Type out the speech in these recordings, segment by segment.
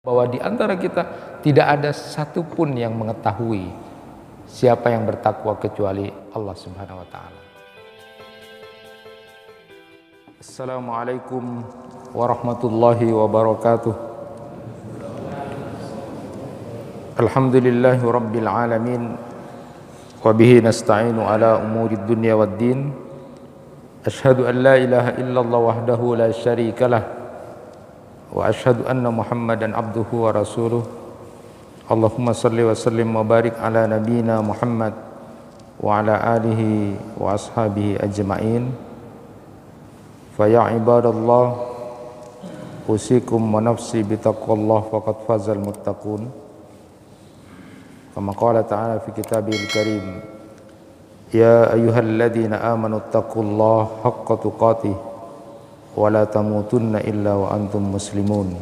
bahwa di antara kita tidak ada satupun yang mengetahui siapa yang bertakwa kecuali Allah Subhanahu wa taala. Assalamualaikum warahmatullahi wabarakatuh. Alhamdulillahi rabbil alamin wa bihi nasta'inu ala umurid dunya waddin. Asyhadu an la ilaha illallah wahdahu la syarikalah wa asyhadu anna Muhammadan abduhu wa rasuluh. Allahumma salli wa sallim wa barik ala nabiyyina Muhammad wa ala alihi wa ashabihi ajma'in. Fa ya ibadallah, usikum wa nafsi bitaqwallah faqad fazal muttaqun. Kama qala ta'ala fi kitabil karim, ya ayyuhalladzina amanu taqullaha haqqa tuqatih wa la tamutunna illa wa antum muslimun.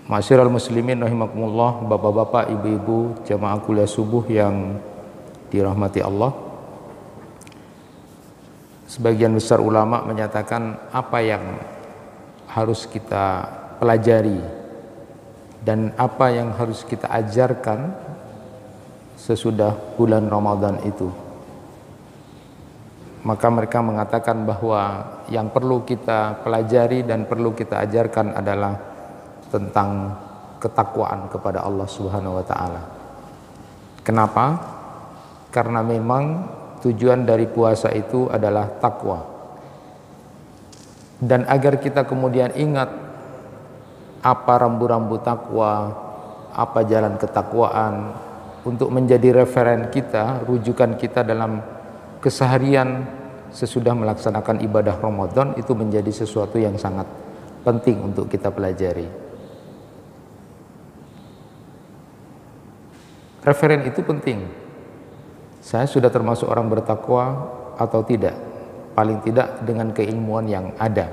Ma'asyiral muslimin rahimakumullah, bapak-bapak, ibu-ibu, jamaah kuliah subuh yang dirahmati Allah. Sebagian besar ulama menyatakan apa yang harus kita pelajari dan apa yang harus kita ajarkan sesudah bulan Ramadan itu. Maka mereka mengatakan bahwa yang perlu kita pelajari dan perlu kita ajarkan adalah tentang ketakwaan kepada Allah Subhanahu wa taala. Kenapa? Karena memang tujuan dari puasa itu adalah takwa. Dan agar kita kemudian ingat apa rambu-rambu takwa, apa jalan ketakwaan, untuk menjadi referen kita, rujukan kita dalam keseharian sesudah melaksanakan ibadah Ramadan, itu menjadi sesuatu yang sangat penting untuk kita pelajari. Referen itu penting. Saya sudah termasuk orang bertakwa atau tidak? Paling tidak dengan keilmuan yang ada.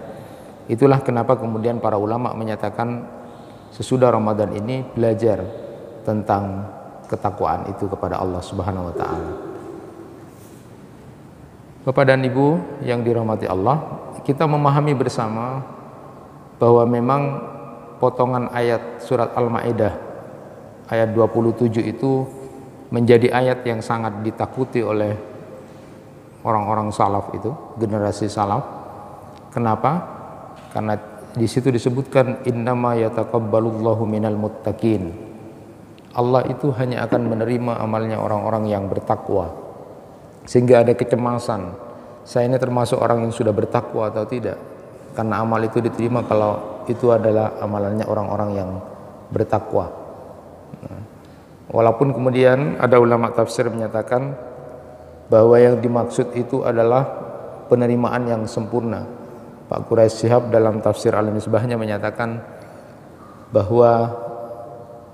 Itulah kenapa kemudian para ulama menyatakan sesudah Ramadan ini belajar tentang ketakwaan itu kepada Allah Subhanahu wa taala. Bapak dan Ibu yang dirahmati Allah, kita memahami bersama bahwa memang potongan ayat surat Al-Maidah ayat 27 itu menjadi ayat yang sangat ditakuti oleh orang-orang salaf itu, generasi salaf. Kenapa? Karena di situ disebutkan innama yataqabbalullahu minal muttaqin. Allah itu hanya akan menerima amalnya orang-orang yang bertakwa. Sehingga ada kecemasan, saya ini termasuk orang yang sudah bertakwa atau tidak? Karena amal itu diterima kalau itu adalah amalannya orang-orang yang bertakwa. Walaupun kemudian ada ulama tafsir menyatakan bahwa yang dimaksud itu adalah penerimaan yang sempurna. Pak Quraisy Shihab dalam tafsir Al-Misbahnya menyatakan bahwa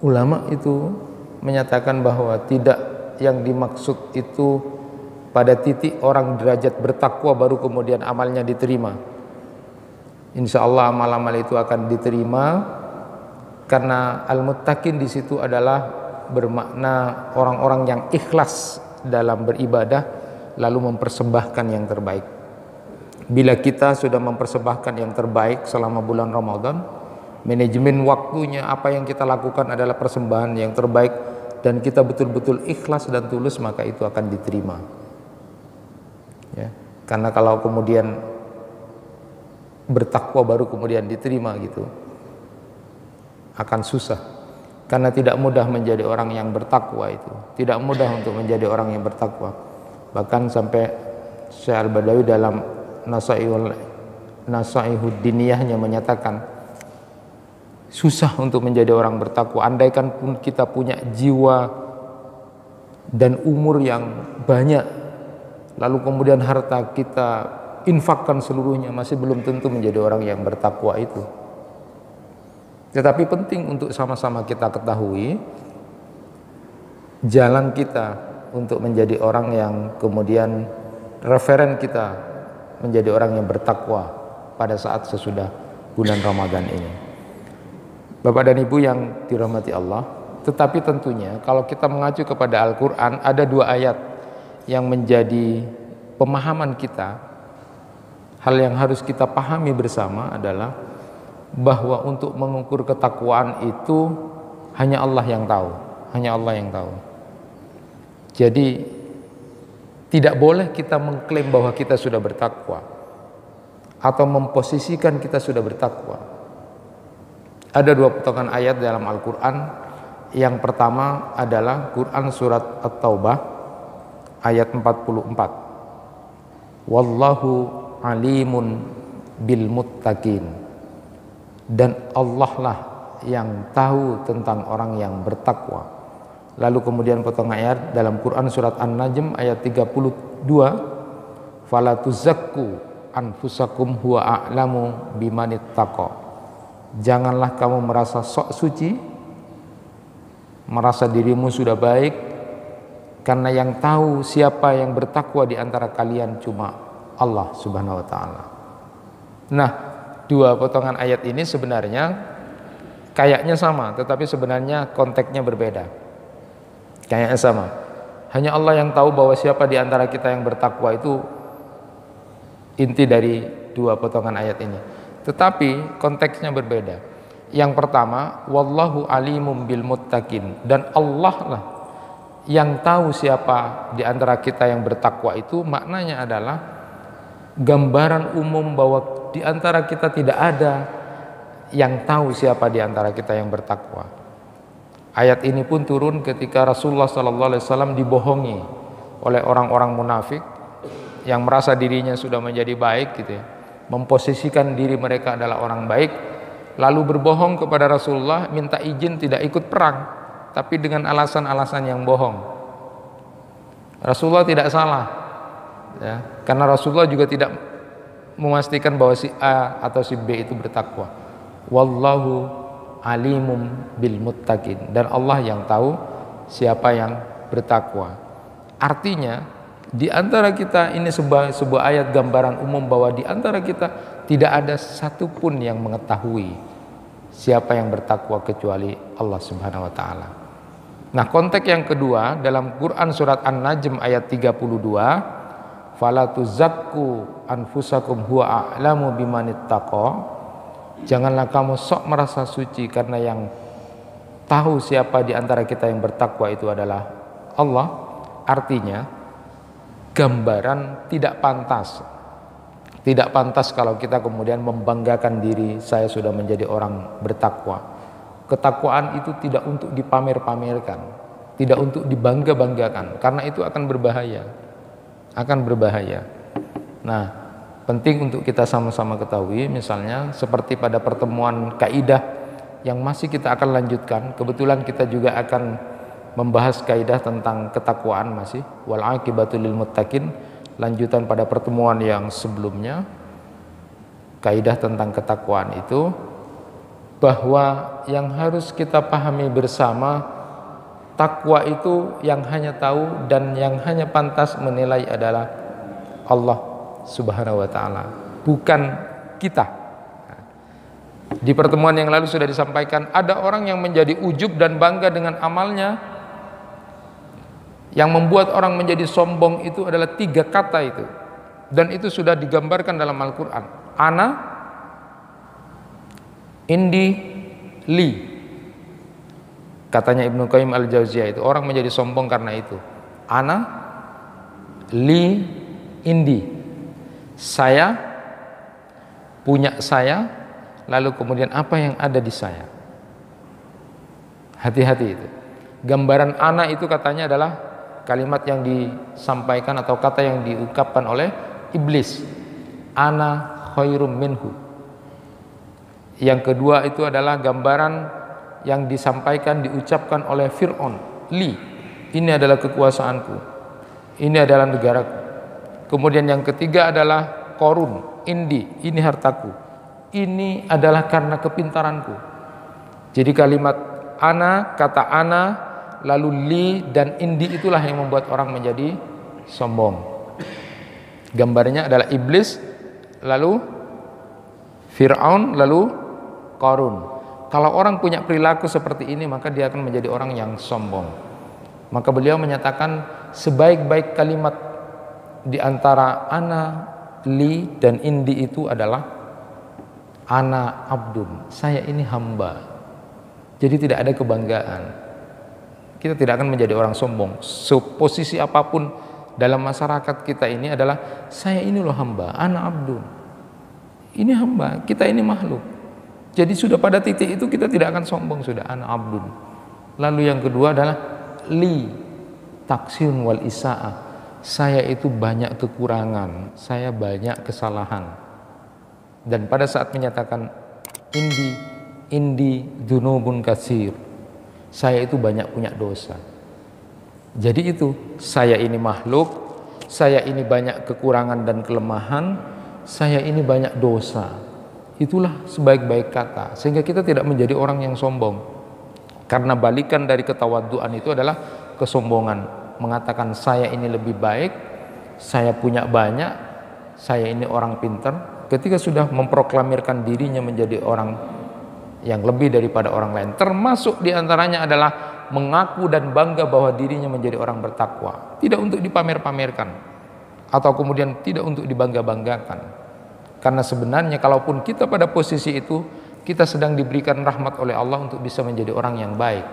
ulama itu menyatakan bahwa tidak, yang dimaksud itu pada titik orang derajat bertakwa baru kemudian amalnya diterima. Insya Allah amal-amal itu akan diterima karena al-muttaqin di situ adalah bermakna orang-orang yang ikhlas dalam beribadah lalu mempersembahkan yang terbaik. Bila kita sudah mempersembahkan yang terbaik selama bulan Ramadan, manajemen waktunya, apa yang kita lakukan adalah persembahan yang terbaik, dan kita betul-betul ikhlas dan tulus, maka itu akan diterima. Ya, karena kalau kemudian bertakwa baru kemudian diterima gitu, akan susah. Karena tidak mudah menjadi orang yang bertakwa itu, tidak mudah untuk menjadi orang yang bertakwa. Bahkan sampai Syekh Al-Badawi dalam Nasaihud Diniyahnya menyatakan susah untuk menjadi orang bertakwa. Andaikan pun kita punya jiwa dan umur yang banyak, lalu kemudian harta kita infakkan seluruhnya, masih belum tentu menjadi orang yang bertakwa itu. Tetapi penting untuk sama-sama kita ketahui jalan kita untuk menjadi orang yang kemudian referen kita menjadi orang yang bertakwa pada saat sesudah bulan Ramadan ini. Bapak dan Ibu yang dirahmati Allah, tetapi tentunya kalau kita mengacu kepada Al-Quran, ada dua ayat yang menjadi pemahaman kita. Hal yang harus kita pahami bersama adalah bahwa untuk mengukur ketakwaan itu hanya Allah yang tahu, hanya Allah yang tahu. Jadi tidak boleh kita mengklaim bahwa kita sudah bertakwa atau memposisikan kita sudah bertakwa. Ada dua potongan ayat dalam Al-Quran. Yang pertama adalah Quran surat At-Taubah ayat 44. Wallahu alimun bil muttaqin. Dan Allah lah yang tahu tentang orang yang bertakwa. Lalu kemudian potongan ayat dalam Quran surat An-Najm ayat 32. Fala tuzakku anfusakum huwa a'lamu bimanittaqa. Janganlah kamu merasa sok suci, merasa dirimu sudah baik, karena yang tahu siapa yang bertakwa di antara kalian cuma Allah Subhanahu wa taala. Nah, dua potongan ayat ini sebenarnya kayaknya sama, tetapi sebenarnya konteksnya berbeda. Kayaknya sama. Hanya Allah yang tahu bahwa siapa di antara kita yang bertakwa, itu inti dari dua potongan ayat ini. Tetapi konteksnya berbeda. Yang pertama, wallahu alimum bil muttaqin, dan Allah lah yang tahu siapa di antara kita yang bertakwa. Itu maknanya adalah gambaran umum bahwa di antara kita tidak ada yang tahu siapa di antara kita yang bertakwa. Ayat ini pun turun ketika Rasulullah SAW dibohongi oleh orang-orang munafik yang merasa dirinya sudah menjadi baik gitu ya, memposisikan diri mereka adalah orang baik, lalu berbohong kepada Rasulullah, minta izin tidak ikut perang, tapi dengan alasan-alasan yang bohong. Rasulullah tidak salah ya, karena Rasulullah juga tidak memastikan bahwa si A atau si B itu bertakwa. Wallahu alimum bil muttaqin, dan Allah yang tahu siapa yang bertakwa. Artinya di antara kita ini sebuah ayat gambaran umum bahwa di antara kita tidak ada satupun yang mengetahui siapa yang bertakwa kecuali Allah Subhanahu wa taala. Nah, konteks yang kedua dalam Quran surat An-Najm ayat 32, fala tuzakku anfusakum huwa a'lamu bimanittaqa. Janganlah kamu sok merasa suci, karena yang tahu siapa di antara kita yang bertakwa itu adalah Allah. Artinya gambaran tidak pantas. Tidak pantas kalau kita kemudian membanggakan diri, saya sudah menjadi orang bertakwa. Ketakwaan itu tidak untuk dipamer-pamerkan, tidak untuk dibangga-banggakan, karena itu akan berbahaya. Akan berbahaya. Nah, penting untuk kita sama-sama ketahui, misalnya seperti pada pertemuan kaidah yang masih kita akan lanjutkan. Kebetulan kita juga akan membahas kaidah tentang ketakwaan masih, wal aqibatu lil muttaqin, lanjutan pada pertemuan yang sebelumnya. Kaidah tentang ketakwaan itu bahwa yang harus kita pahami bersama, takwa itu yang hanya tahu dan yang hanya pantas menilai adalah Allah Subhanahu wa ta'ala, bukan kita. Di pertemuan yang lalu sudah disampaikan, ada orang yang menjadi ujub dan bangga dengan amalnya. Yang membuat orang menjadi sombong itu adalah 3 kata itu, dan itu sudah digambarkan dalam Al-Quran. Ana, indi, li. Katanya Ibnu Qayyim Al-Jauziyah, itu orang menjadi sombong karena itu. Ana, li, indi. Saya, punya saya, lalu kemudian apa yang ada di saya. Hati-hati itu. Gambaran ana itu katanya adalah kalimat yang disampaikan atau kata yang diungkapkan oleh iblis. Ana khairum minhu. Yang kedua itu adalah gambaran yang disampaikan, diucapkan oleh Fir'aun. Li, ini adalah kekuasaanku, ini adalah negaraku. Kemudian yang ketiga adalah Korun, indi, ini hartaku, ini adalah karena kepintaranku. Jadi kalimat ana, kata ana, lalu li dan indi itulah yang membuat orang menjadi sombong. Gambarnya adalah iblis, lalu Fir'aun, lalu Korun. Kalau orang punya perilaku seperti ini, maka dia akan menjadi orang yang sombong. Maka beliau menyatakan sebaik-baik kalimat di antara ana, li, dan indi itu adalah ana abdun, saya ini hamba. Jadi tidak ada kebanggaan. Kita tidak akan menjadi orang sombong. Posisi apapun dalam masyarakat kita ini adalah saya ini loh hamba, ana abdun. Ini hamba, kita ini makhluk. Jadi sudah pada titik itu kita tidak akan sombong, sudah ana abdun. Lalu yang kedua adalah li taksirun wal isaah. Saya itu banyak kekurangan, saya banyak kesalahan. Dan pada saat menyatakan indi dzunubun katsir, saya itu banyak punya dosa. Jadi itu, saya ini makhluk, saya ini banyak kekurangan dan kelemahan, saya ini banyak dosa. Itulah sebaik-baik kata, sehingga kita tidak menjadi orang yang sombong. Karena balikan dari ketawaduan itu adalah kesombongan, mengatakan saya ini lebih baik, saya punya banyak, saya ini orang pintar. Ketika sudah memproklamirkan dirinya menjadi orang yang lebih daripada orang lain, termasuk diantaranya adalah mengaku dan bangga bahwa dirinya menjadi orang bertakwa, tidak untuk dipamer-pamerkan atau kemudian tidak untuk dibangga-banggakan. Karena sebenarnya kalaupun kita pada posisi itu, kita sedang diberikan rahmat oleh Allah untuk bisa menjadi orang yang baik.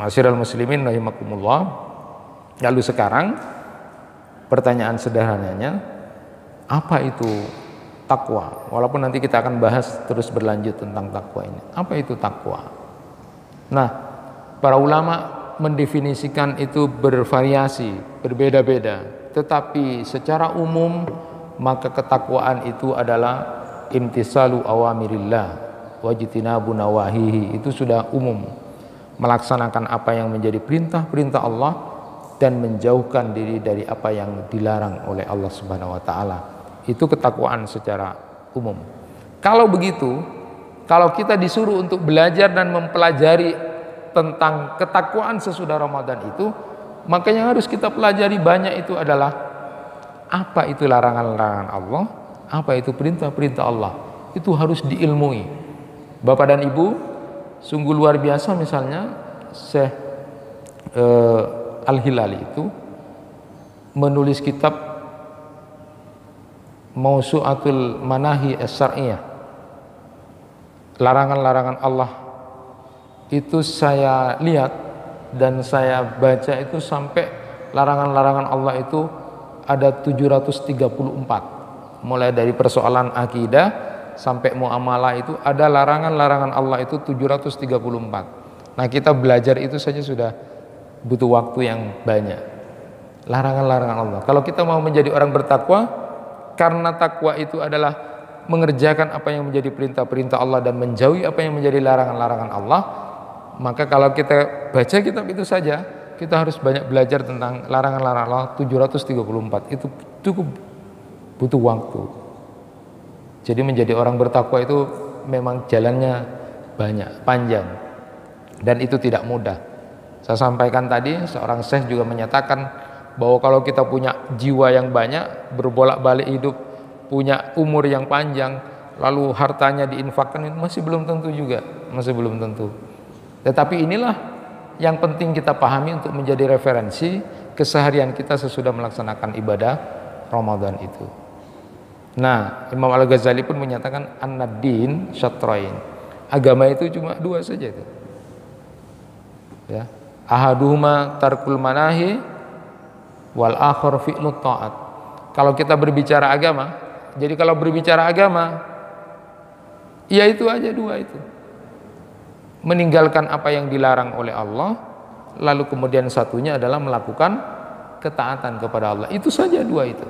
Masyiral muslimin rahimakumullah. Lalu sekarang pertanyaan sederhananya, apa itu takwa? Walaupun nanti kita akan bahas terus berlanjut tentang takwa ini. Apa itu takwa? Nah, para ulama mendefinisikan itu bervariasi, berbeda-beda. Tetapi secara umum maka ketakwaan itu adalah imtisalu awamirillah wajtinabu nawahihi. Itu sudah umum, melaksanakan apa yang menjadi perintah-perintah Allah dan menjauhkan diri dari apa yang dilarang oleh Allah Subhanahu wa taala. Itu ketakwaan secara umum. Kalau begitu, kalau kita disuruh untuk belajar dan mempelajari tentang ketakwaan sesudah Ramadan itu, maka yang harus kita pelajari banyak itu adalah apa itu larangan-larangan Allah, apa itu perintah-perintah Allah. Itu harus diilmui. Bapak dan Ibu, sungguh luar biasa misalnya Syekh Al-Hilali itu menulis kitab Mausu'atul Manahi As-Syar'iyyah, larangan-larangan Allah. Itu saya lihat dan saya baca itu sampai larangan-larangan Allah itu ada 734. Mulai dari persoalan akidah sampai muamalah itu ada larangan-larangan Allah itu 734. Nah, kita belajar itu saja sudah butuh waktu yang banyak. Larangan-larangan Allah. Kalau kita mau menjadi orang bertakwa, karena takwa itu adalah mengerjakan apa yang menjadi perintah-perintah Allah dan menjauhi apa yang menjadi larangan-larangan Allah, maka kalau kita baca kitab itu saja, kita harus banyak belajar tentang larangan-larangan Allah 734. Itu cukup butuh waktu. Jadi menjadi orang bertakwa itu memang jalannya banyak, panjang, dan itu tidak mudah. Saya sampaikan tadi, seorang syekh juga menyatakan bahwa kalau kita punya jiwa yang banyak, berbolak-balik hidup, punya umur yang panjang, lalu hartanya diinfakkan, itu masih belum tentu juga, masih belum tentu. Tetapi inilah yang penting kita pahami untuk menjadi referensi keseharian kita sesudah melaksanakan ibadah Ramadan itu. Nah, Imam Al-Ghazali pun menyatakan an-din syatrain. Agama itu cuma dua saja itu. Ya. Ahaduhuma tarkul manahi wal akhar fi'lut ta'at. Kalau kita berbicara agama, jadi kalau berbicara agama, ya itu aja dua itu. Meninggalkan apa yang dilarang oleh Allah, lalu kemudian satunya adalah melakukan ketaatan kepada Allah. Itu saja dua itu.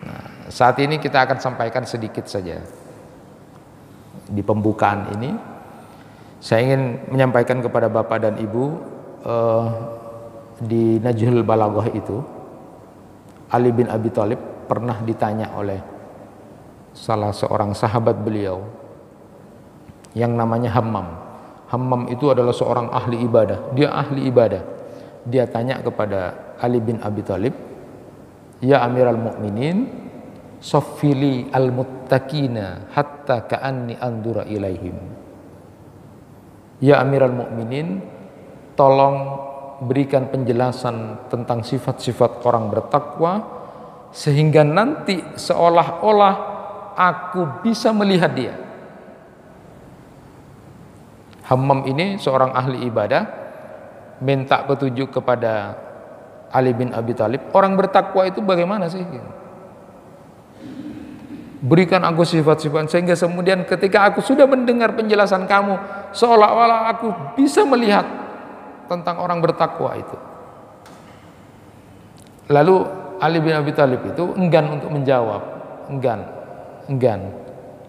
Nah, saat ini kita akan sampaikan sedikit saja di pembukaan ini. Saya ingin menyampaikan kepada Bapak dan Ibu, di Najhul Balaghah itu Ali bin Abi Thalib pernah ditanya oleh salah seorang sahabat beliau yang namanya Hammam. Hammam itu adalah seorang ahli ibadah, dia ahli ibadah. Dia tanya kepada Ali bin Abi Thalib, "Ya Amiral Mukminin, saffili al-muttaqina hatta ka'anni andura ilaihim." Ya Amiral Mukminin, tolong berikan penjelasan tentang sifat-sifat orang bertakwa sehingga nanti seolah-olah aku bisa melihat dia. Hammam ini seorang ahli ibadah, minta petunjuk kepada Ali bin Abi Thalib, orang bertakwa itu bagaimana sih? Berikan aku sifat-sifat sehingga kemudian ketika aku sudah mendengar penjelasan kamu, seolah-olah aku bisa melihat tentang orang bertakwa itu. Lalu Ali bin Abi Thalib itu enggan untuk menjawab, enggan.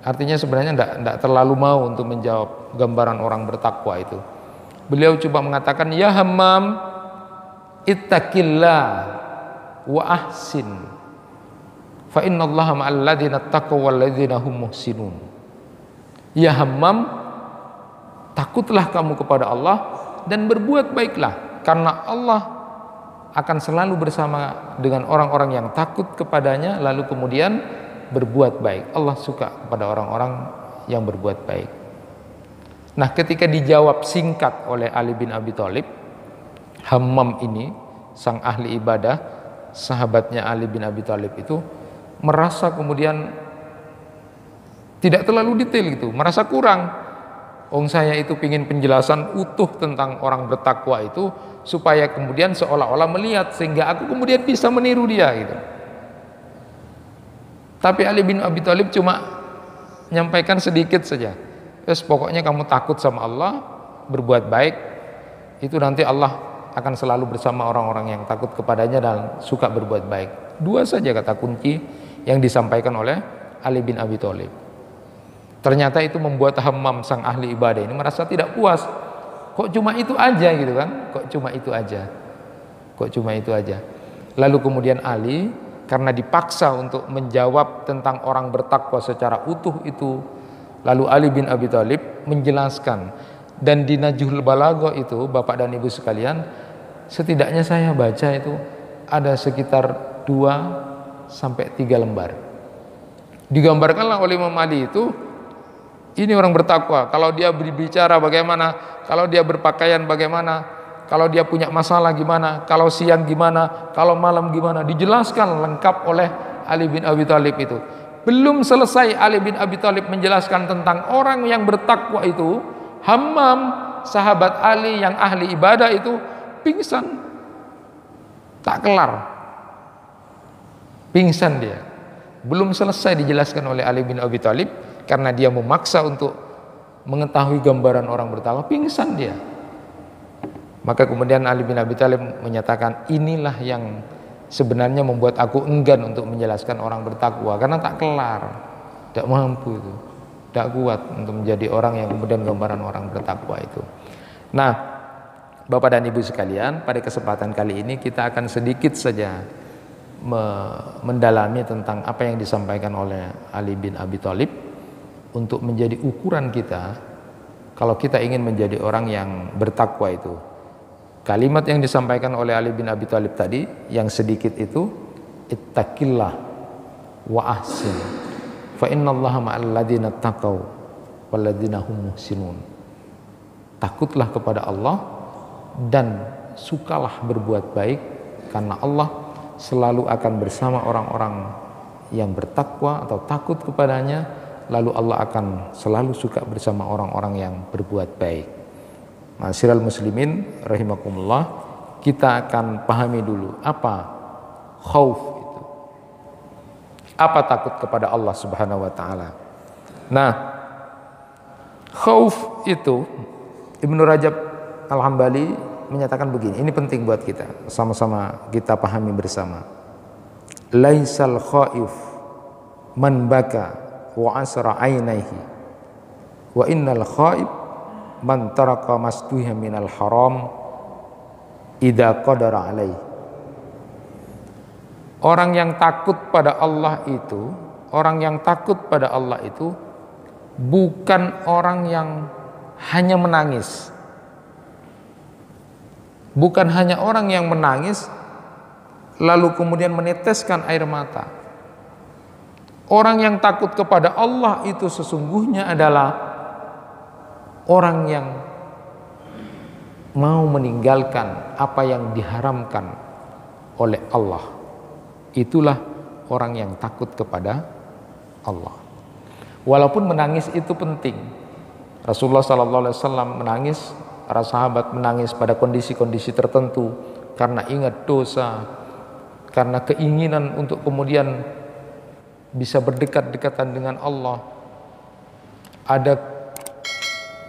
Artinya sebenarnya tidak terlalu mau untuk menjawab gambaran orang bertakwa itu. Beliau coba mengatakan, ya Hammam, ittaqillah wa ahsin, fa innallaha ma'al ladzina taqaw wal ladzina hum muhsinun. Ya Hammam, takutlah kamu kepada Allah dan berbuat baiklah, karena Allah akan selalu bersama dengan orang-orang yang takut kepadanya lalu kemudian berbuat baik. Allah suka kepada orang-orang yang berbuat baik. Nah, ketika dijawab singkat oleh Ali bin Abi Thalib, Hammam ini sang ahli ibadah, sahabatnya Ali bin Abi Thalib itu merasa kemudian tidak terlalu detail gitu, merasa kurang. Saya itu ingin penjelasan utuh tentang orang bertakwa itu supaya kemudian seolah-olah melihat sehingga aku kemudian bisa meniru dia gitu. Tapi Ali bin Abi Thalib cuma menyampaikan sedikit saja. Pokoknya kamu takut sama Allah, berbuat baik, itu nanti Allah akan selalu bersama orang-orang yang takut kepadanya dan suka berbuat baik. Dua saja kata kunci yang disampaikan oleh Ali bin Abi Thalib. Ternyata itu membuat Hammam sang ahli ibadah ini merasa tidak puas. Kok cuma itu aja gitu kan? Kok cuma itu aja. Lalu kemudian Ali karena dipaksa untuk menjawab tentang orang bertakwa secara utuh itu, lalu Ali bin Abi Thalib menjelaskan. Dan di Najhul Balaghah itu, Bapak dan Ibu sekalian, setidaknya saya baca itu ada sekitar 2 sampai 3 lembar. Digambarkanlah oleh Imam Ali itu, ini orang bertakwa, kalau dia berbicara bagaimana, kalau dia berpakaian bagaimana, kalau dia punya masalah gimana, kalau siang gimana, kalau malam gimana, dijelaskan lengkap oleh Ali bin Abi Thalib itu. Belum selesai Ali bin Abi Thalib menjelaskan tentang orang yang bertakwa itu, Hammam, sahabat Ali yang ahli ibadah itu pingsan. Tak kelar. Pingsan dia. Belum selesai dijelaskan oleh Ali bin Abi Thalib karena dia memaksa untuk mengetahui gambaran orang bertakwa, pingsan dia. Maka kemudian Ali bin Abi Thalib menyatakan, inilah yang sebenarnya membuat aku enggan untuk menjelaskan orang bertakwa, karena tak kelar, tidak mampu itu, tidak kuat untuk menjadi orang yang kemudian gambaran orang bertakwa itu. Nah, Bapak dan Ibu sekalian, pada kesempatan kali ini kita akan sedikit saja mendalami tentang apa yang disampaikan oleh Ali bin Abi Thalib untuk menjadi ukuran kita kalau kita ingin menjadi orang yang bertakwa itu. Kalimat yang disampaikan oleh Ali bin Abi Thalib tadi yang sedikit itu, ittaqillah wa ahsin fa innallaha ma'al ladzina taqaw wal ladzina hum muhsinun. Takutlah kepada Allah dan sukalah berbuat baik, karena Allah selalu akan bersama orang-orang yang bertakwa atau takut kepadanya, lalu Allah akan selalu suka bersama orang-orang yang berbuat baik. Ma'asyiral muslimin rahimakumullah, kita akan pahami dulu apa khauf itu. Apa takut kepada Allah Subhanahu wa taala. Nah, khauf itu Ibnu Rajab Al-Hambali menyatakan begini, ini penting buat kita, sama-sama kita pahami bersama. Laisal khaif man baka wa asra ainaihi wa innal khaif man taraka masduha minal haram idza qadara alaihi. Orang yang takut pada Allah itu, orang yang takut pada Allah itu bukan orang yang hanya menangis. Bukan hanya orang yang menangis lalu kemudian meneteskan air mata. Orang yang takut kepada Allah itu sesungguhnya adalah orang yang mau meninggalkan apa yang diharamkan oleh Allah. Itulah orang yang takut kepada Allah. Walaupun menangis itu penting. Rasulullah SAW menangis, para sahabat menangis pada kondisi-kondisi tertentu karena ingat dosa, karena keinginan untuk kemudian bisa berdekat-dekatan dengan Allah. Ada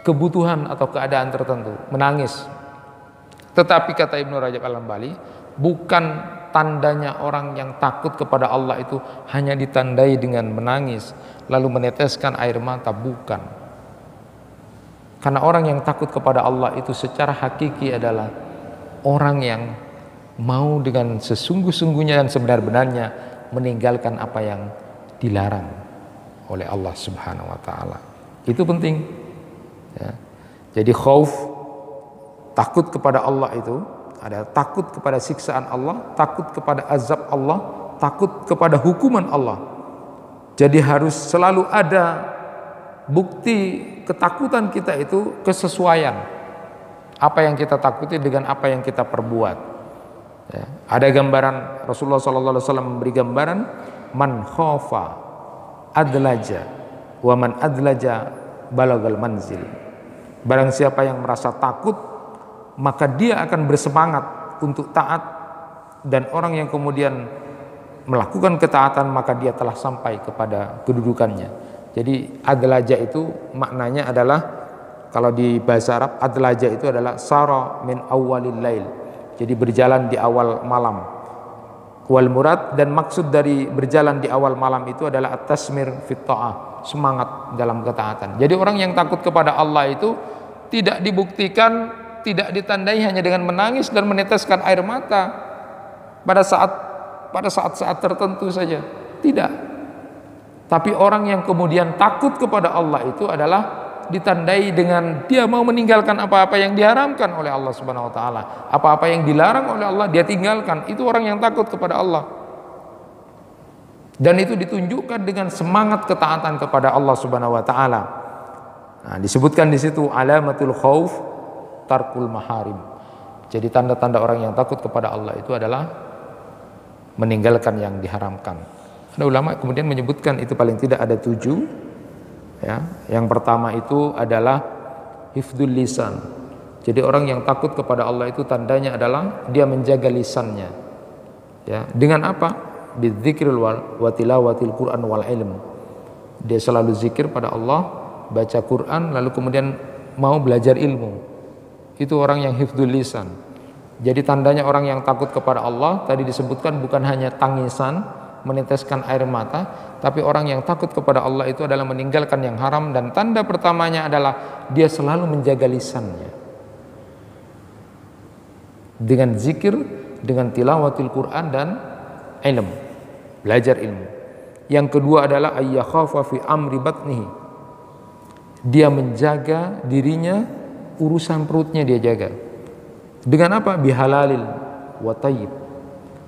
kebutuhan atau keadaan tertentu, menangis. Tetapi kata Ibnu Rajab Al-Hambali, bukan tandanya orang yang takut kepada Allah itu hanya ditandai dengan menangis lalu meneteskan air mata, bukan. Karena orang yang takut kepada Allah itu secara hakiki adalah orang yang mau dengan sesungguh-sungguhnya dan sebenar-benarnya meninggalkan apa yang dilarang oleh Allah Subhanahu wa taala. Itu penting. Ya. Jadi khauf, takut kepada Allah itu ada takut kepada siksaan Allah, takut kepada azab Allah, takut kepada hukuman Allah. Jadi harus selalu ada bukti ketakutan kita itu kesesuaian apa yang kita takuti dengan apa yang kita perbuat. Ya. Ada gambaran Rasulullah SAW memberi gambaran man khafa adlaja wa man adlaja balagal manzil. Barang siapa yang merasa takut maka dia akan bersemangat untuk taat, dan orang yang kemudian melakukan ketaatan maka dia telah sampai kepada kedudukannya. Jadi adlaja itu maknanya adalah, kalau di bahasa Arab adlaja itu adalah sara min awwalil lail, jadi berjalan di awal malam. Wal murad, dan maksud dari berjalan di awal malam itu adalah at-tasmir fit ta'ah, semangat dalam ketaatan. Jadi orang yang takut kepada Allah itu tidak dibuktikan, tidak ditandai hanya dengan menangis dan meneteskan air mata pada saat-saat tertentu saja, tidak. Tapi orang yang kemudian takut kepada Allah itu adalah ditandai dengan dia mau meninggalkan apa-apa yang diharamkan oleh Allah Subhanahu wa taala, apa-apa yang dilarang oleh Allah dia tinggalkan. Itu orang yang takut kepada Allah. Dan itu ditunjukkan dengan semangat ketaatan kepada Allah Subhanahu wa taala. Nah, disebutkan di situ alamatul khauf tarkul maharim. Jadi tanda-tanda orang yang takut kepada Allah itu adalah meninggalkan yang diharamkan. Ada ulama kemudian menyebutkan itu paling tidak ada 7. Ya, yang pertama itu adalah hifdzul lisan. Jadi orang yang takut kepada Allah itu tandanya adalah dia menjaga lisannya. Ya, dengan apa? Bidzikril wa tilawatil Qur'an wal ilm. Dia selalu zikir pada Allah, baca Quran, lalu kemudian mau belajar ilmu. Itu orang yang hifdzul lisan. Jadi tandanya orang yang takut kepada Allah tadi disebutkan bukan hanya tangisan, meneteskan air mata, tapi orang yang takut kepada Allah itu adalah meninggalkan yang haram, dan tanda pertamanya adalah dia selalu menjaga lisannya dengan zikir, dengan tilawatil Quran dan ilm, belajar ilmu. Yang kedua adalah ayyakhafa fi amri batnihi. Dia menjaga dirinya, urusan perutnya dia jaga. Dengan apa? Bihalalil wa tayyib.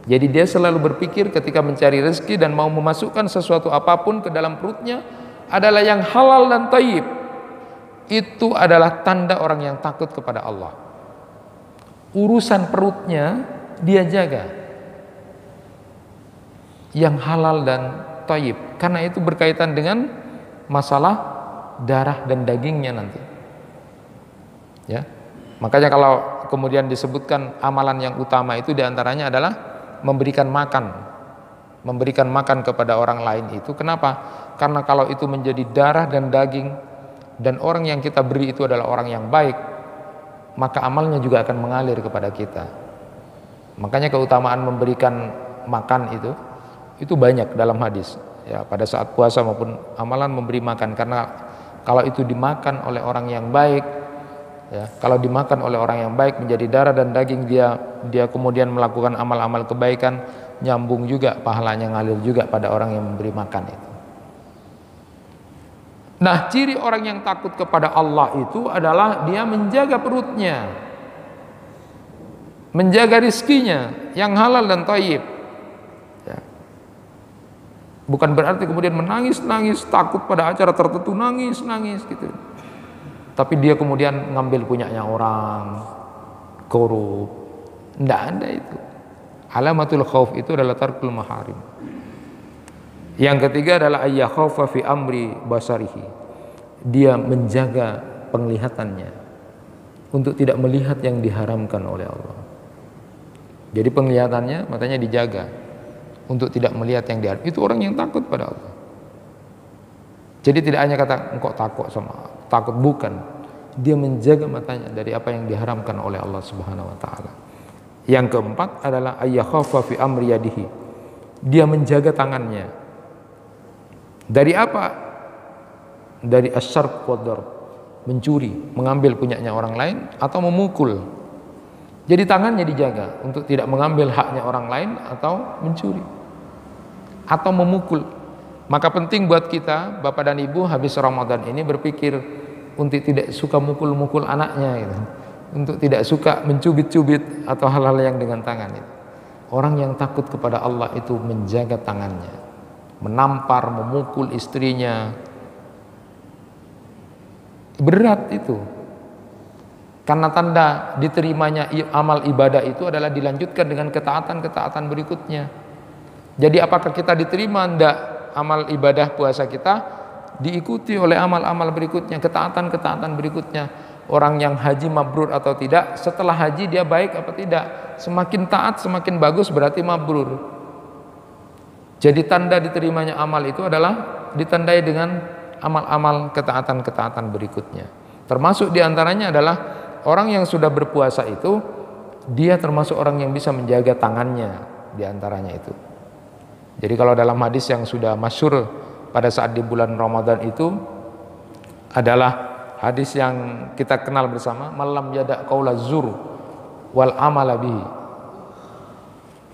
Jadi dia selalu berpikir ketika mencari rezeki dan mau memasukkan sesuatu apapun ke dalam perutnya adalah yang halal dan thayyib. Itu adalah tanda orang yang takut kepada Allah. Urusan perutnya dia jaga, yang halal dan thayyib, karena itu berkaitan dengan masalah darah dan dagingnya nanti. Ya, makanya kalau kemudian disebutkan amalan yang utama itu diantaranya adalah memberikan makan kepada orang lain itu. Kenapa? Karena kalau itu menjadi darah dan daging dan orang yang kita beri itu adalah orang yang baik, maka amalnya juga akan mengalir kepada kita. Makanya keutamaan memberikan makan itu banyak dalam hadis. Ya, pada saat puasa maupun amalan memberi makan, karena kalau itu dimakan oleh orang yang baik, ya, kalau dimakan oleh orang yang baik menjadi darah dan daging, dia kemudian melakukan amal-amal kebaikan, nyambung juga pahalanya, ngalir juga pada orang yang memberi makan itu. Nah, ciri orang yang takut kepada Allah itu adalah dia menjaga perutnya, menjaga rizkinya yang halal dan thayyib. Ya. Bukan berarti kemudian menangis-nangis takut pada acara tertentu, nangis-nangis gitu. Tapi dia kemudian ngambil punyanya orang, korup. Tidak ada itu. Alamatul khauf itu adalah tarkul maharim. Yang ketiga adalah ayyakhafa fi amri basarihi. Dia menjaga penglihatannya untuk tidak melihat yang diharamkan oleh Allah. Jadi penglihatannya matanya dijaga untuk tidak melihat yang diharamkan. Itu orang yang takut pada Allah. Jadi tidak hanya kata engkau takut, bukan. Dia menjaga matanya dari apa yang diharamkan oleh Allah Subhanahu wa taala. Yang keempat adalah ayyakhafa fi amri yadihi. Dia menjaga tangannya. Dari apa? Dari asyarq wa darb, mencuri, mengambil punyanya orang lain atau memukul. Jadi tangannya dijaga untuk tidak mengambil haknya orang lain atau mencuri atau memukul. Maka penting buat kita, Bapak dan Ibu, habis Ramadan ini berpikir untuk tidak suka mukul-mukul anaknya gitu. Untuk tidak suka mencubit-cubit atau hal-hal yang dengan tangan itu. Orang yang takut kepada Allah itu menjaga tangannya, menampar, memukul istrinya. Berat itu. Karena tanda diterimanya amal ibadah itu adalah dilanjutkan dengan ketaatan-ketaatan berikutnya. Jadi apakah kita diterima enggak amal ibadah puasa kita, diikuti oleh amal-amal berikutnya, ketaatan-ketaatan berikutnya. Orang yang haji mabrur atau tidak, setelah haji dia baik apa tidak. Semakin taat semakin bagus berarti mabrur. Jadi tanda diterimanya amal itu adalah ditandai dengan amal-amal ketaatan-ketaatan berikutnya. Termasuk diantaranya adalah orang yang sudah berpuasa itu, dia termasuk orang yang bisa menjaga tangannya diantaranya itu. Jadi kalau dalam hadis yang sudah masyhur pada saat di bulan Ramadan itu adalah hadis yang kita kenal bersama, malam yada qaula zur wal amala bihi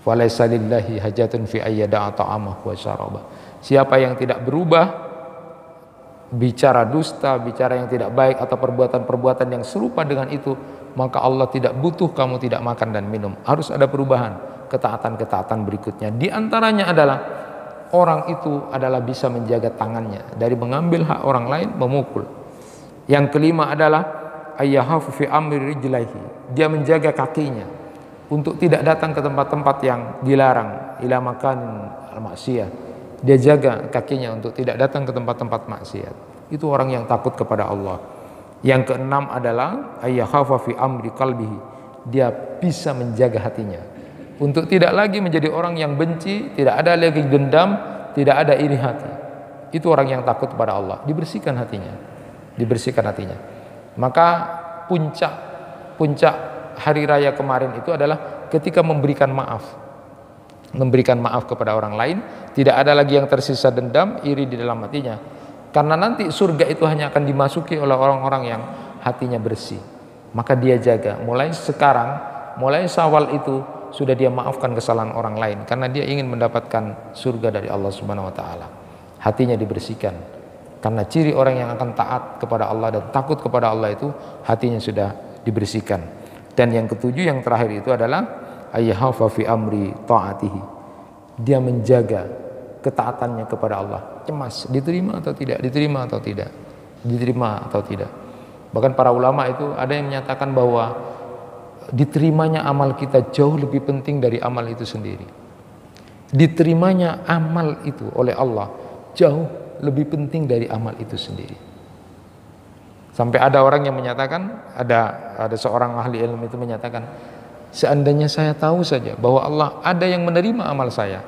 falaysa lillahi hajatun fi ayyada ta'amahu wa syaraba. Siapa yang tidak berubah bicara dusta, bicara yang tidak baik atau perbuatan-perbuatan yang serupa dengan itu, maka Allah tidak butuh kamu tidak makan dan minum. Harus ada perubahan, ketaatan-ketaatan berikutnya. Di antaranya adalah orang itu adalah bisa menjaga tangannya dari mengambil hak orang lain, memukul. Yang kelima adalah ayyahafu fi amri rijlaihi. Dia menjaga kakinya untuk tidak datang ke tempat-tempat yang dilarang, ila makan al-maksiyah. Dia jaga kakinya untuk tidak datang ke tempat-tempat maksiat. Itu orang yang takut kepada Allah. Yang keenam adalah ayyahafa fi amri qalbihi. Dia bisa menjaga hatinya untuk tidak lagi menjadi orang yang benci, tidak ada lagi dendam, tidak ada iri hati. Itu orang yang takut kepada Allah. Dibersihkan hatinya. Dibersihkan hatinya. Maka puncak hari raya kemarin itu adalah ketika memberikan maaf. Memberikan maaf kepada orang lain, tidak ada lagi yang tersisa dendam, iri di dalam hatinya. Karena nanti surga itu hanya akan dimasuki oleh orang-orang yang hatinya bersih. Maka dia jaga, mulai sekarang, mulai Syawal itu sudah dia maafkan kesalahan orang lain karena dia ingin mendapatkan surga dari Allah Subhanahu wa taala. Hatinya dibersihkan. Karena ciri orang yang akan taat kepada Allah dan takut kepada Allah itu hatinya sudah dibersihkan. Dan yang ketujuh, yang terakhir itu adalah ayyahafa fi amri ta'atihi. Dia menjaga ketaatannya kepada Allah. Cemas, diterima atau tidak, diterima atau tidak, diterima atau tidak. Bahkan para ulama itu ada yang menyatakan bahwa diterimanya amal kita jauh lebih penting dari amal itu sendiri. Diterimanya amal itu oleh Allah jauh lebih penting dari amal itu sendiri. Sampai ada orang yang menyatakan, ada seorang ahli ilmu itu menyatakan, seandainya saya tahu saja bahwa Allah ada yang menerima amal saya,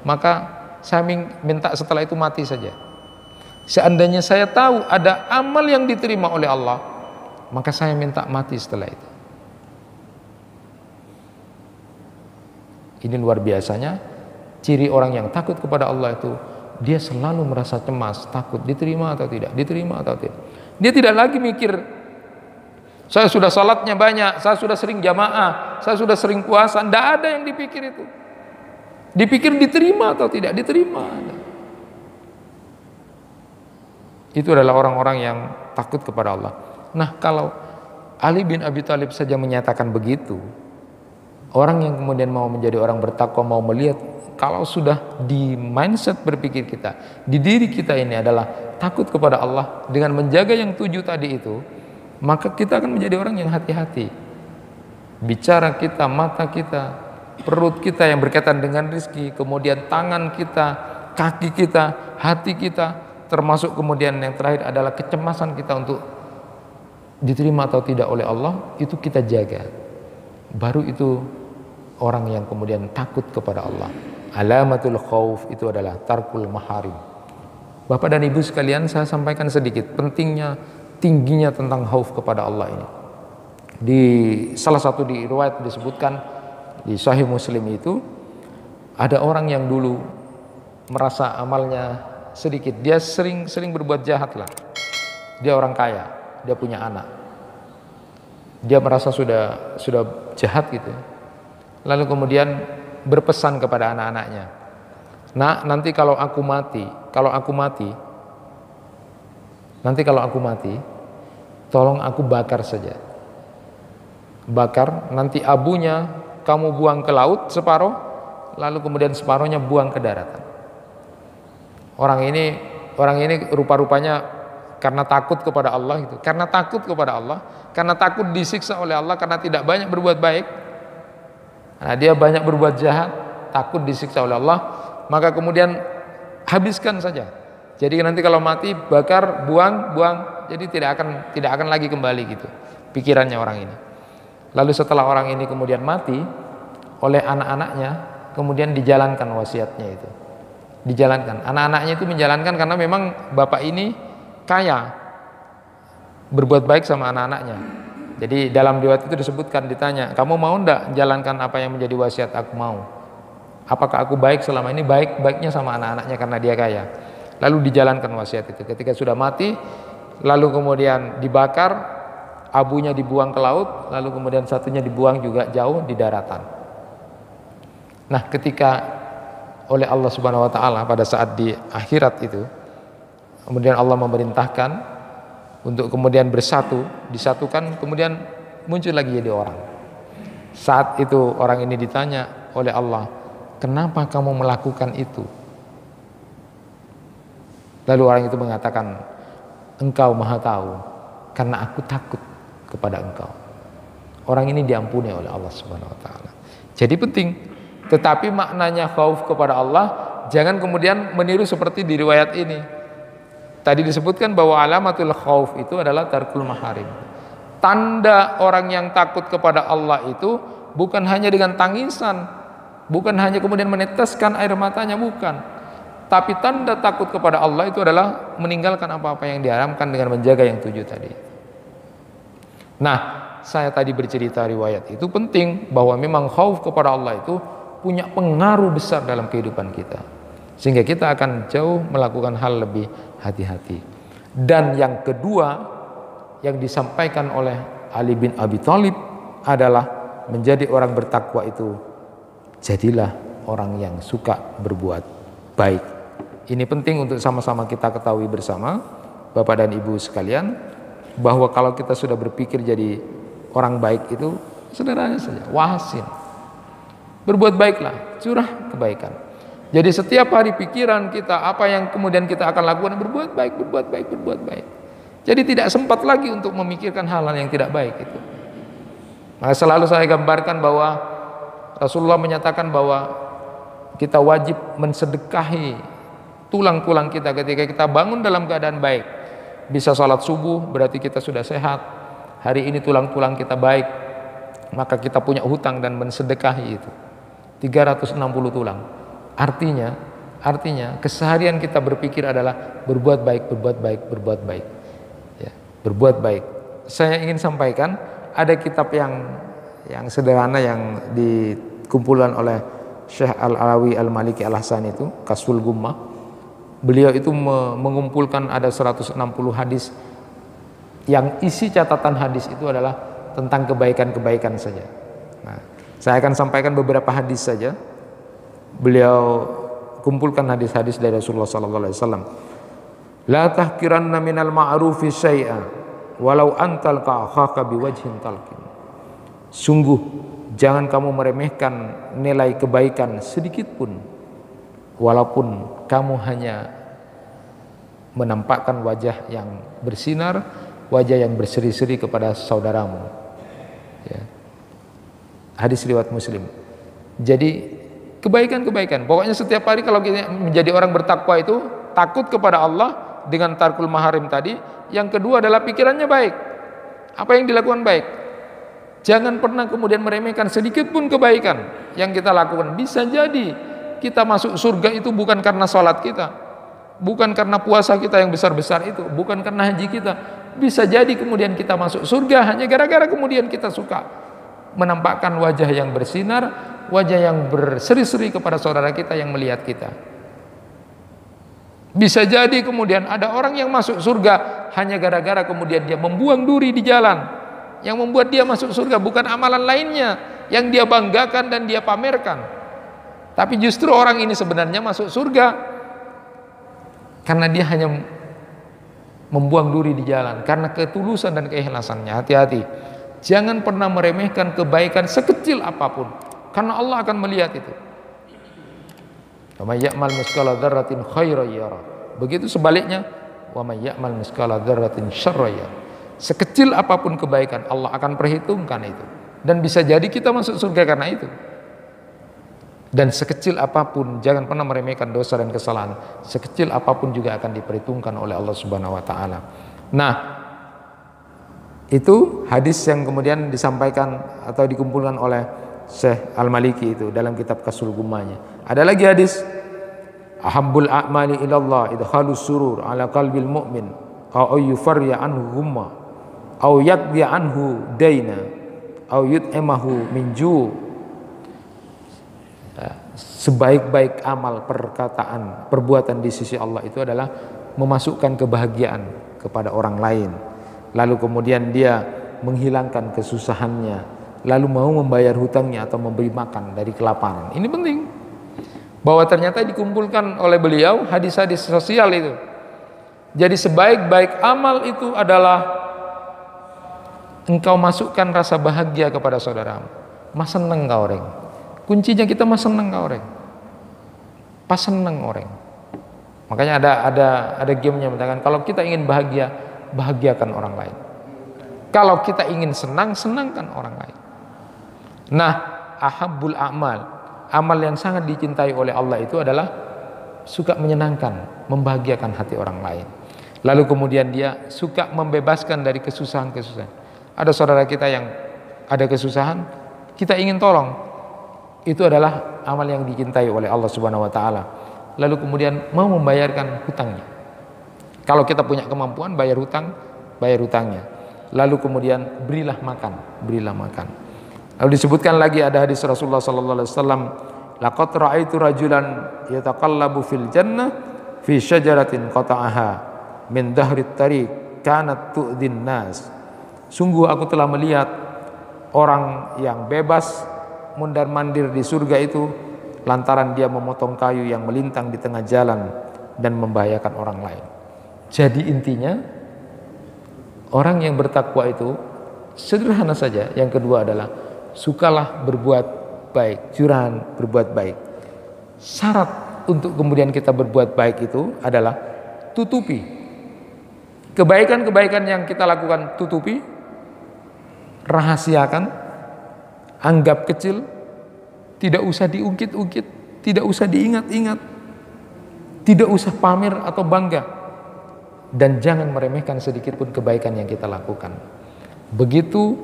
maka saya minta setelah itu mati saja. Seandainya saya tahu ada amal yang diterima oleh Allah, maka saya minta mati setelah itu. Ini luar biasanya ciri orang yang takut kepada Allah itu, dia selalu merasa cemas, takut diterima atau tidak, diterima atau tidak. Dia tidak lagi mikir, saya sudah salatnya banyak, saya sudah sering jamaah, saya sudah sering puasa. Tidak ada yang dipikir itu. Dipikir diterima atau tidak, diterima. Itu adalah orang-orang yang takut kepada Allah. Nah, kalau Ali bin Abi Thalib saja menyatakan begitu, orang yang kemudian mau menjadi orang bertakwa, mau melihat, kalau sudah di mindset berpikir kita, di diri kita ini adalah takut kepada Allah dengan menjaga yang 7 tadi itu, maka kita akan menjadi orang yang hati-hati. Bicara kita, mata kita, perut kita yang berkaitan dengan rezeki, kemudian tangan kita, kaki kita, hati kita, termasuk kemudian yang terakhir adalah kecemasan kita untuk diterima atau tidak oleh Allah, itu kita jaga. Baru itu orang yang kemudian takut kepada Allah. Alamatul khauf itu adalah tarkul maharim. Bapak dan Ibu sekalian, saya sampaikan sedikit pentingnya, tingginya tentang khauf kepada Allah ini. Di salah satu di riwayat disebutkan di Sahih Muslim itu, ada orang yang dulu merasa amalnya sedikit, dia sering berbuat jahat lah. Dia orang kaya, dia punya anak, dia merasa sudah jahat gitu. Lalu kemudian berpesan kepada anak-anaknya, "Nak, nanti kalau aku mati, tolong aku bakar saja. Bakar, nanti abunya kamu buang ke laut separuh, lalu kemudian separuhnya buang ke daratan." Orang ini rupa-rupanya karena takut kepada Allah itu, karena takut disiksa oleh Allah, karena tidak banyak berbuat baik. Nah, dia banyak berbuat jahat, takut disiksa oleh Allah, maka kemudian habiskan saja. Jadi nanti kalau mati bakar, buang, jadi tidak akan lagi kembali gitu pikirannya orang ini. Lalu setelah orang ini kemudian mati, oleh anak-anaknya kemudian dijalankan wasiatnya itu. Dijalankan. Anak-anaknya itu menjalankan karena memang bapak ini kaya, berbuat baik sama anak-anaknya. Jadi dalam riwayat itu disebutkan, ditanya, "Kamu mau enggak jalankan apa yang menjadi wasiat aku?" "Mau." "Apakah aku baik selama ini?" Baiknya sama anak-anaknya karena dia kaya. Lalu dijalankan wasiat itu. Ketika sudah mati, lalu kemudian dibakar, abunya dibuang ke laut, lalu kemudian satunya dibuang juga jauh di daratan. Nah, ketika oleh Allah Subhanahu wa taala pada saat di akhirat itu, kemudian Allah memerintahkan untuk kemudian disatukan, kemudian muncul lagi jadi orang. Saat itu orang ini ditanya oleh Allah, "Kenapa kamu melakukan itu?" Lalu orang itu mengatakan, "Engkau Maha Tahu, karena aku takut kepada Engkau." Orang ini diampuni oleh Allah Subhanahu wa taala. Jadi penting. Tetapi maknanya khauf kepada Allah jangan kemudian meniru seperti di riwayat ini. Tadi disebutkan bahwa alamatul khauf itu adalah tarkul maharim. Tanda orang yang takut kepada Allah itu bukan hanya dengan tangisan, bukan hanya kemudian meneteskan air matanya, bukan. Tapi tanda takut kepada Allah itu adalah meninggalkan apa-apa yang diharamkan dengan menjaga yang 7 tadi. Nah, saya tadi bercerita riwayat itu penting bahwa memang khauf kepada Allah itu punya pengaruh besar dalam kehidupan kita, sehingga kita akan jauh melakukan hal lebih hati-hati. Dan yang kedua yang disampaikan oleh Ali bin Abi Thalib adalah menjadi orang bertakwa itu jadilah orang yang suka berbuat baik. Ini penting untuk sama-sama kita ketahui bersama, Bapak dan Ibu sekalian, bahwa kalau kita sudah berpikir jadi orang baik itu sederhana saja, wasin. Berbuat baiklah, curah kebaikan. Jadi setiap hari pikiran kita, apa yang kemudian kita akan lakukan, berbuat baik. Jadi tidak sempat lagi untuk memikirkan hal-hal yang tidak baik itu. Maka selalu saya gambarkan bahwa Rasulullah menyatakan bahwa kita wajib mensedekahi tulang-tulang kita ketika kita bangun dalam keadaan baik. Bisa sholat subuh berarti kita sudah sehat. Hari ini tulang-tulang kita baik, maka kita punya hutang dan mensedekahi itu 360 tulang. Artinya keseharian kita berpikir adalah berbuat baik. Ya, berbuat baik. Saya ingin sampaikan ada kitab yang sederhana yang dikumpulkan oleh Syekh Al-Alawi Al-Maliki Al-Hasan itu, Kasful Gummah. Beliau itu mengumpulkan ada 160 hadis yang isi catatan hadis itu adalah tentang kebaikan-kebaikan saja. Nah, saya akan sampaikan beberapa hadis saja. Beliau kumpulkan hadis-hadis dari Rasulullah SAW. La tahkiranna minal ma'rufi syai'a walau antal ka'akhaka biwajhin talqin. Sungguh jangan kamu meremehkan nilai kebaikan sedikit pun, walaupun kamu hanya menampakkan wajah yang bersinar, wajah yang berseri-seri kepada saudaramu. Ya. Hadis riwayat Muslim. Jadi kebaikan-kebaikan. Pokoknya setiap hari kalau kita menjadi orang bertakwa itu takut kepada Allah dengan tarkul maharim tadi. Yang kedua adalah pikirannya baik. Apa yang dilakukan baik. Jangan pernah kemudian meremehkan sedikit pun kebaikan yang kita lakukan. Bisa jadi kita masuk surga itu bukan karena sholat kita, bukan karena puasa kita yang besar-besar itu, bukan karena haji kita. Bisa jadi kemudian kita masuk surga hanya gara-gara kemudian kita suka menampakkan wajah yang bersinar, wajah yang berseri-seri kepada saudara kita yang melihat kita. Bisa jadi kemudian ada orang yang masuk surga hanya gara-gara kemudian dia membuang duri di jalan. Yang membuat dia masuk surga bukan amalan lainnya yang dia banggakan dan dia pamerkan. Tapi justru orang ini sebenarnya masuk surga karena dia hanya membuang duri di jalan, karena ketulusan dan keikhlasannya. Hati-hati, jangan pernah meremehkan kebaikan sekecil apapun, karena Allah akan melihat itu. Wa may ya'mal mithqala dzarratin khairan yarah. Begitu sebaliknya, wa may ya'mal mithqala dzarratin syarran yarah. Sekecil apapun kebaikan, Allah akan perhitungkan itu. Dan bisa jadi kita masuk surga karena itu. Dan sekecil apapun, jangan pernah meremehkan dosa dan kesalahan. Sekecil apapun juga akan diperhitungkan oleh Allah Subhanahu wa taala. Nah, itu hadis yang kemudian disampaikan atau dikumpulkan oleh Syekh Al-Maliki itu dalam kitab Kasul Gummahnya. Ada lagi hadis, ahabbul a'mali ilallah idkhalus surur ala qalbil mu'min aw yufarriya anhu humma aw yaqdi anhu daina aw yut'imahu min ju'. Sebaik-baik amal, perkataan, perbuatan di sisi Allah itu adalah memasukkan kebahagiaan kepada orang lain. Lalu kemudian dia menghilangkan kesusahannya, lalu mau membayar hutangnya atau memberi makan dari kelaparan. Ini penting. Bahwa ternyata dikumpulkan oleh beliau hadis-hadis sosial itu. Jadi sebaik-baik amal itu adalah engkau masukkan rasa bahagia kepada saudaramu. Mas seneng kau orang. Kuncinya kita mas seneng kau orang. Pas seneng orang. Makanya ada gamenya mengatakan kalau kita ingin bahagia, bahagiakan orang lain. Kalau kita ingin senang, senangkan orang lain. Nah, ahabbul a'mal, amal yang sangat dicintai oleh Allah itu adalah suka menyenangkan, membahagiakan hati orang lain. Lalu kemudian dia suka membebaskan dari kesusahan-kesusahan. Ada saudara kita yang ada kesusahan, kita ingin tolong. Itu adalah amal yang dicintai oleh Allah Subhanahu wa taala. Lalu kemudian mau membayarkan hutangnya. Kalau kita punya kemampuan bayar hutang, bayar hutangnya. Lalu kemudian berilah makan, berilah makan. Lalu disebutkan lagi ada hadis Rasulullah sallallahu alaihi wasallam, laqad ra'aitu rajulan yataqallabu fil jannah fi syajaratin qata'aha min dhahrit tariq kanat tu'dhin nas. Sungguh aku telah melihat orang yang bebas mundar-mandir di surga itu lantaran dia memotong kayu yang melintang di tengah jalan dan membahayakan orang lain. Jadi intinya orang yang bertakwa itu sederhana saja. Yang kedua adalah sukalah berbuat baik, curahan berbuat baik. Syarat untuk kemudian kita berbuat baik itu adalah tutupi kebaikan-kebaikan yang kita lakukan, tutupi, rahasiakan, anggap kecil, tidak usah diungkit-ungkit, tidak usah diingat-ingat, tidak usah pamer atau bangga, dan jangan meremehkan sedikit pun kebaikan yang kita lakukan. Begitu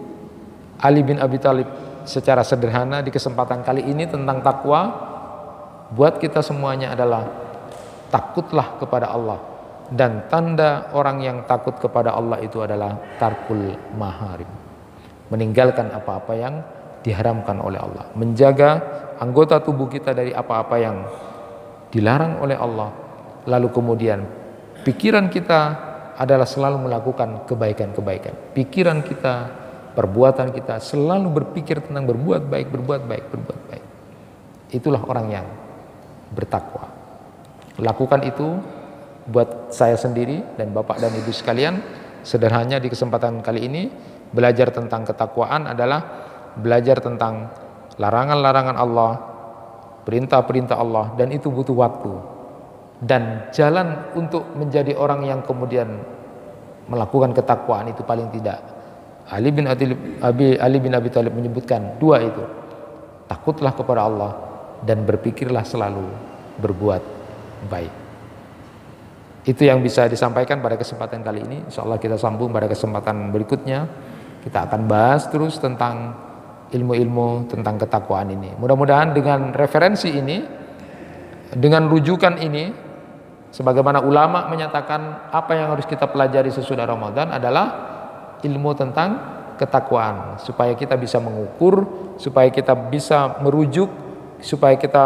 Ali bin Abi Thalib secara sederhana di kesempatan kali ini tentang takwa. Buat kita semuanya adalah takutlah kepada Allah, dan tanda orang yang takut kepada Allah itu adalah tarkul maharim, meninggalkan apa-apa yang diharamkan oleh Allah, menjaga anggota tubuh kita dari apa-apa yang dilarang oleh Allah. Lalu kemudian pikiran kita adalah selalu melakukan kebaikan-kebaikan. Pikiran kita, perbuatan kita selalu berpikir tentang berbuat baik, berbuat baik, berbuat baik. Itulah orang yang bertakwa. Lakukan itu buat saya sendiri dan Bapak dan Ibu sekalian. Sederhananya di kesempatan kali ini belajar tentang ketakwaan adalah belajar tentang larangan-larangan Allah, perintah-perintah Allah, dan itu butuh waktu. Dan jalan untuk menjadi orang yang kemudian melakukan ketakwaan itu paling tidak Ali bin Abi Thalib menyebutkan dua itu. Takutlah kepada Allah dan berpikirlah selalu berbuat baik. Itu yang bisa disampaikan pada kesempatan kali ini. Insyaallah kita sambung pada kesempatan berikutnya. Kita akan bahas terus tentang ilmu-ilmu tentang ketakwaan ini. Mudah-mudahan dengan referensi ini, dengan rujukan ini, sebagaimana ulama menyatakan apa yang harus kita pelajari sesudah Ramadan adalah ilmu tentang ketakwaan, supaya kita bisa mengukur, supaya kita bisa merujuk, supaya kita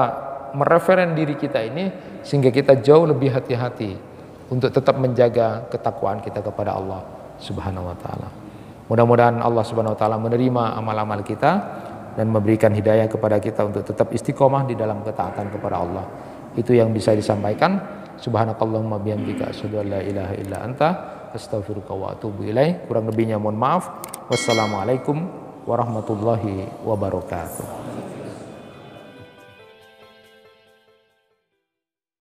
mereferen diri kita ini, sehingga kita jauh lebih hati-hati untuk tetap menjaga ketakwaan kita kepada Allah Subhanahu wa taala. Mudah-mudahan Allah Subhanahu wa taala menerima amal-amal kita dan memberikan hidayah kepada kita untuk tetap istiqomah di dalam ketaatan kepada Allah. Itu yang bisa disampaikan. Subhanakallahumma bihamdika asyhadu an la ilaha illa anta astaghfiruka wa atubu ilaik. Kurang lebihnya mohon maaf. Wassalamualaikum warahmatullahi wabarakatuh.